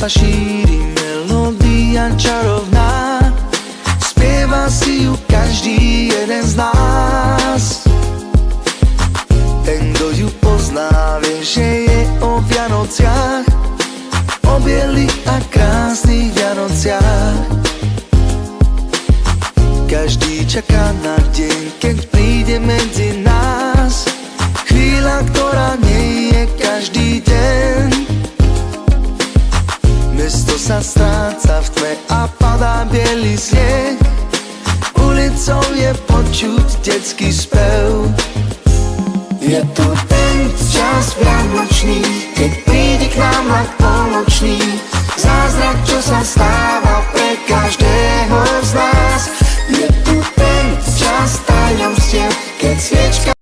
sa šíri melódia čarovná, spieva si ju každý jeden z nás. Ten, kto ju pozná, vie, že je o Vianociach, o bielých a krásnych Vianociach. Každý čaká na deň, keď príde medzi nás, chvíľa, ktorá nie je každý deň. Mesto sa stráca v tme a padá bielý sneh, ulicou je počuť detský spev. Je tu ten čas vianočný, keď príde k nám vlak poločný, zázrak, čo sa stáva pre každého z nás. Je tu ten čas tajomstiev, keď sviečka